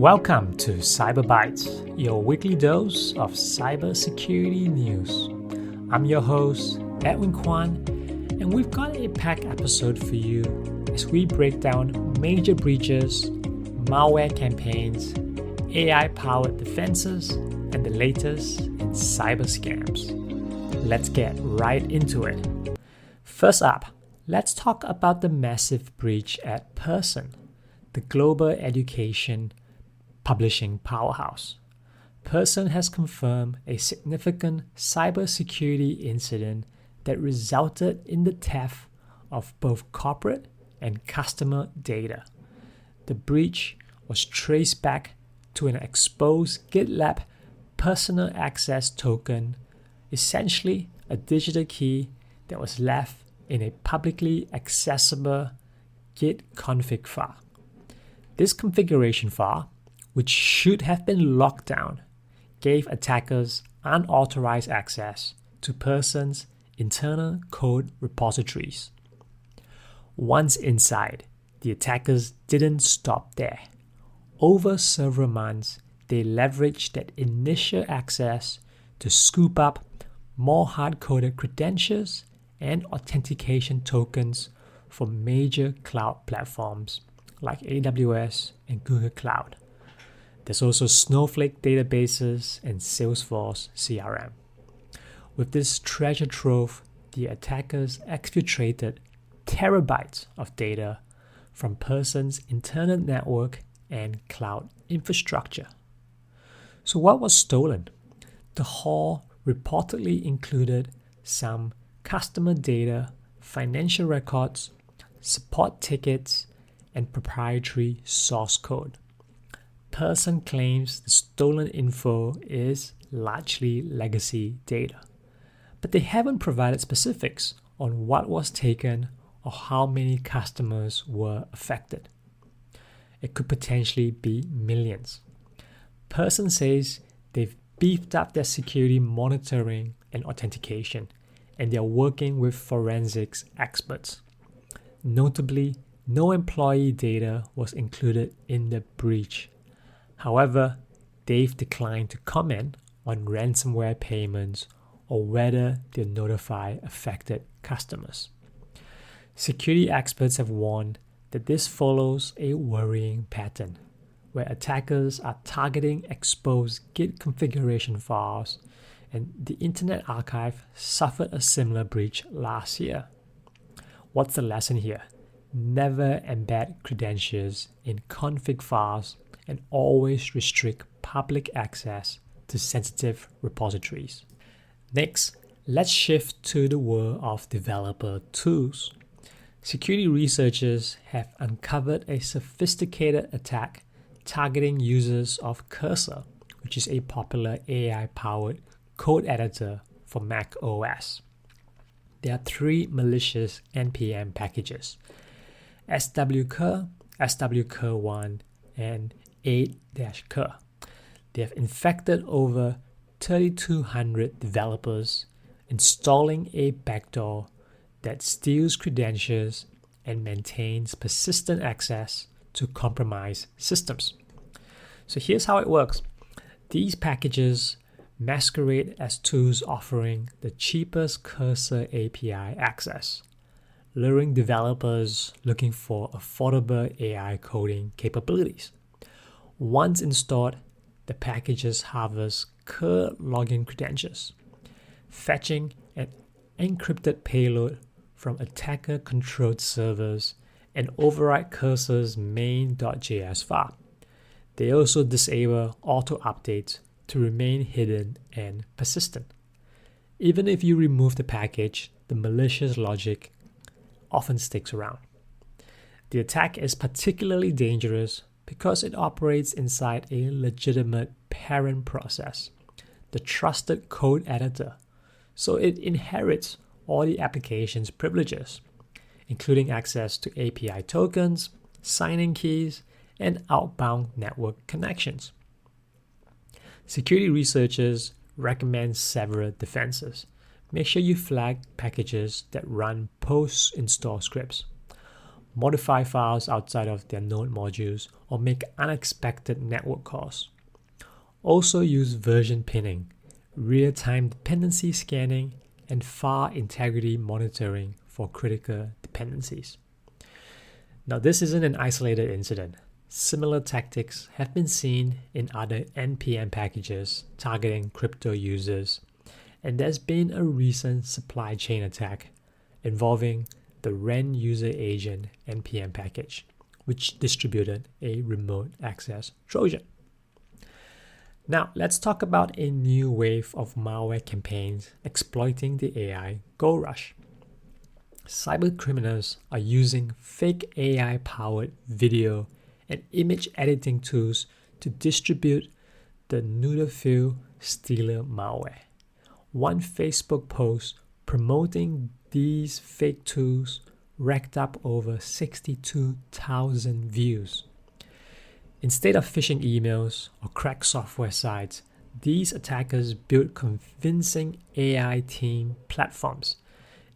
Welcome to Cyber your weekly dose of cybersecurity news. I'm your host, Edwin Kwan, and we've got a packed episode for you as we break down major breaches, malware campaigns, AI-powered defenses, and the latest in cyber scams. Let's get right into it. First up, let's talk about the massive breach at Pearson, the global education publishing powerhouse. Pearson has confirmed a significant cybersecurity incident that resulted in the theft of both corporate and customer data. The breach was traced back to an exposed GitLab personal access token, essentially a digital key that was left in a publicly accessible Git config file. This configuration file, which should have been locked down, gave attackers unauthorized access to Pearson's internal code repositories. Once inside, the attackers didn't stop there. Over several months, they leveraged that initial access to scoop up more hard-coded credentials and authentication tokens for major cloud platforms like AWS and Google Cloud. There's also Snowflake databases and Salesforce CRM. With this treasure trove, the attackers exfiltrated terabytes of data from Pearson's internal network and cloud infrastructure. So what was stolen? The haul reportedly included some customer data, financial records, support tickets, and proprietary source code. Pearson claims the stolen info is largely legacy data, but they haven't provided specifics on what was taken or how many customers were affected. It could potentially be millions. Pearson says they've beefed up their security monitoring and authentication, and they're working with forensics experts. Notably, no employee data was included in the breach. However, they've declined to comment on ransomware payments or whether they'll notify affected customers. Security experts have warned that this follows a worrying pattern, where attackers are targeting exposed Git configuration files, and the Internet Archive suffered a similar breach last year. What's the lesson here? Never embed credentials in config files and always restrict public access to sensitive repositories. Next, let's shift to the world of developer tools. Security researchers have uncovered a sophisticated attack targeting users of Cursor, which is a popular AI-powered code editor for Mac OS. There are three malicious NPM packages: swcur, swcur1, and 8-cur. They have infected over 3,200 developers, installing a backdoor that steals credentials and maintains persistent access to compromised systems. So here's how it works. These packages masquerade as tools offering the cheapest Cursor API access, luring developers looking for affordable AI coding capabilities. Once installed, the packages harvest cur login credentials, fetching an encrypted payload from attacker-controlled servers and override Cursor's main.js file. They also disable auto-updates to remain hidden and persistent. Even if you remove the package, the malicious logic often sticks around. The attack is particularly dangerous because it operates inside a legitimate parent process, the trusted code editor, so it inherits all the application's privileges, including access to API tokens, signing keys, and outbound network connections. Security researchers recommend several defenses. Make sure you flag packages that run post-install scripts. modify files outside of their node modules, or make unexpected network calls. Also use version pinning, real-time dependency scanning, and file integrity monitoring for critical dependencies. Now, this isn't an isolated incident. Similar tactics have been seen in other NPM packages targeting crypto users, and there's been a recent supply chain attack involving the REN user agent NPM package, which distributed a remote access Trojan. Now, let's talk about a new wave of malware campaigns exploiting the AI gold rush. Cyber criminals are using fake AI-powered video and image editing tools to distribute the Neutrophil stealer malware. One Facebook post promoting these fake tools racked up over 62,000 views. Instead of phishing emails or cracked software sites, these attackers built convincing AI team platforms,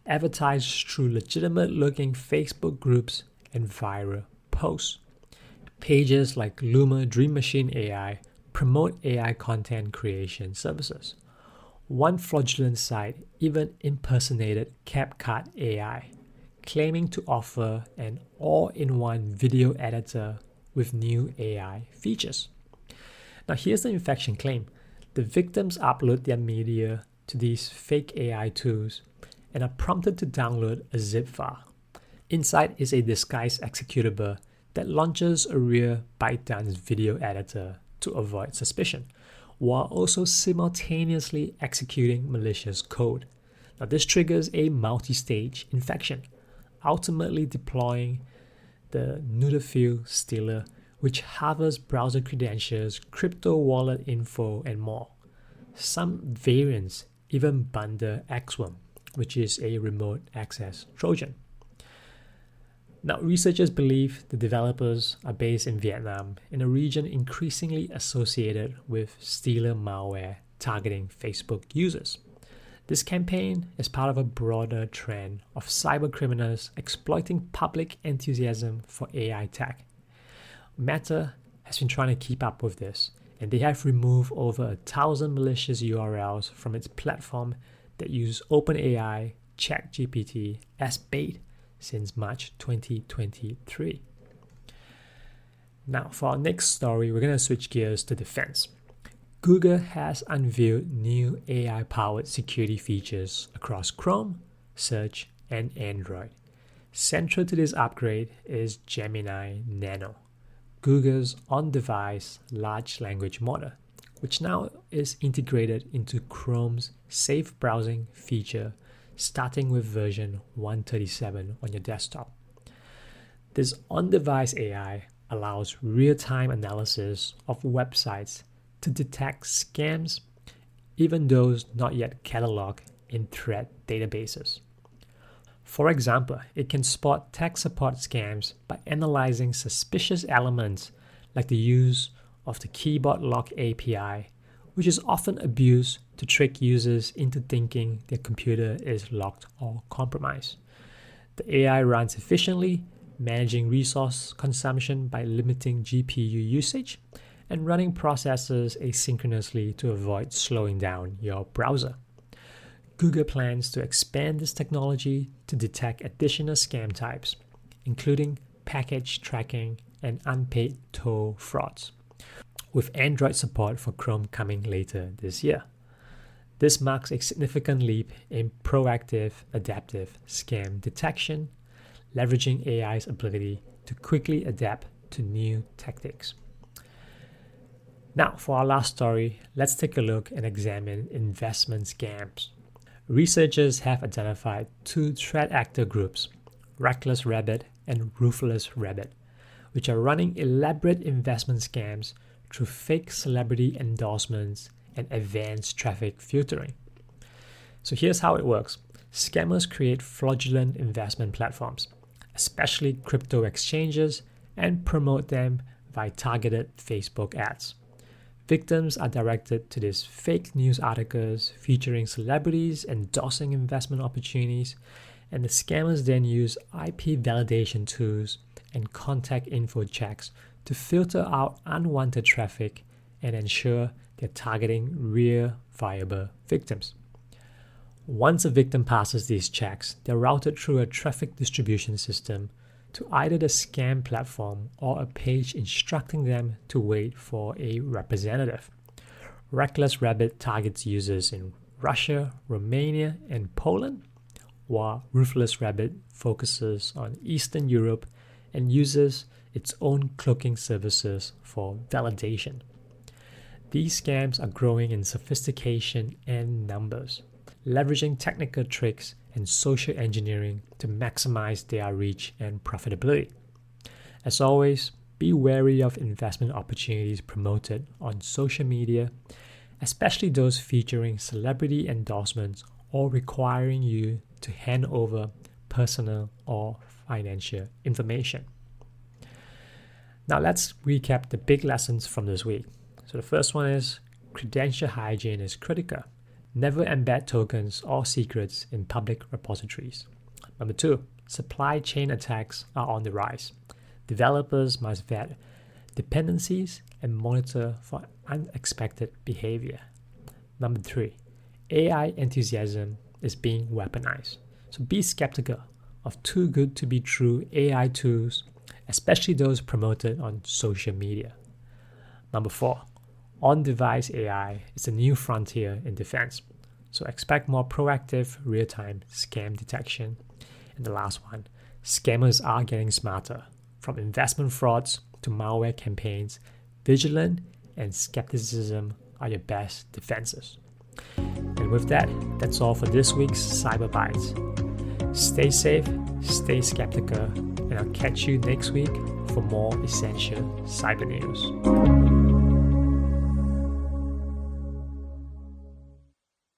advertised through legitimate-looking Facebook groups and viral posts. Pages like Luma Dream Machine AI promote AI content creation services. One fraudulent site even impersonated CapCut AI, claiming to offer an all-in-one video editor with new AI features. Now, here's the infection claim. The victims upload their media to these fake AI tools and are prompted to download a zip file. Inside is a disguised executable that launches a real ByteDance video editor to avoid suspicion, while also simultaneously executing malicious code. Now, this triggers a multi-stage infection, ultimately deploying the Neutrophil stealer, which harvests browser credentials, crypto wallet info, and more. Some variants even bundle XWorm, which is a remote access Trojan. Now, researchers believe the developers are based in Vietnam, in a region increasingly associated with stealer malware targeting Facebook users. This campaign is part of a broader trend of cyber criminals exploiting public enthusiasm for AI tech. Meta has been trying to keep up with this, and they have removed over 1,000 malicious URLs from its platform that use OpenAI ChatGPT as bait since March 2023. Now, for our next story, we're going to switch gears to defense. Google has unveiled new AI-powered security features across Chrome, Search, and Android. Central to this upgrade is Gemini Nano, Google's on-device large language model, which now is integrated into Chrome's safe browsing feature, starting with version 137 on your desktop. This on-device AI allows real-time analysis of websites to detect scams, even those not yet cataloged in threat databases. For example, it can spot tech support scams by analyzing suspicious elements like the use of the keyboard lock API, which is often abused to trick users into thinking their computer is locked or compromised. The AI runs efficiently, managing resource consumption by limiting GPU usage and running processes asynchronously to avoid slowing down your browser. Google plans to expand this technology to detect additional scam types, including package tracking and unpaid toll frauds, with Android support for Chrome coming later this year. This marks a significant leap in proactive, adaptive scam detection, leveraging AI's ability to quickly adapt to new tactics. Now, for our last story, let's take a look and examine investment scams. Researchers have identified two threat actor groups, Reckless Rabbit and Ruthless Rabbit, which are running elaborate investment scams through fake celebrity endorsements and advanced traffic filtering. So here's how it works. Scammers create fraudulent investment platforms, especially crypto exchanges, and promote them via targeted Facebook ads. Victims are directed to these fake news articles featuring celebrities endorsing investment opportunities, And the scammers then use IP validation tools and contact info checks to filter out unwanted traffic and ensure they're targeting real viable victims. Once a victim passes these checks, they're routed through a traffic distribution system to either the scam platform or a page instructing them to wait for a representative. Reckless Rabbit targets users in Russia, Romania, and Poland, while Ruthless Rabbit focuses on Eastern Europe and uses its own cloaking services for validation. These scams are growing in sophistication and numbers, leveraging technical tricks and social engineering to maximize their reach and profitability. As always, be wary of investment opportunities promoted on social media, especially those featuring celebrity endorsements or requiring you to hand over personal or financial information. Now let's recap the big lessons from this week. So the first one is credential hygiene is critical. Never embed tokens or secrets in public repositories. Number 2, supply chain attacks are on the rise. Developers must vet dependencies and monitor for unexpected behavior. Number 3, AI enthusiasm is being weaponized. So be skeptical of too good to be true AI tools, especially those promoted on social media. Number 4, on-device AI is a new frontier in defense. So expect more proactive real-time scam detection. And the last one, scammers are getting smarter. From investment frauds to malware campaigns, vigilance and skepticism are your best defenses. And with that, that's all for this week's Cyber Bites. Stay safe, stay skeptical, and I'll catch you next week for more essential cyber news.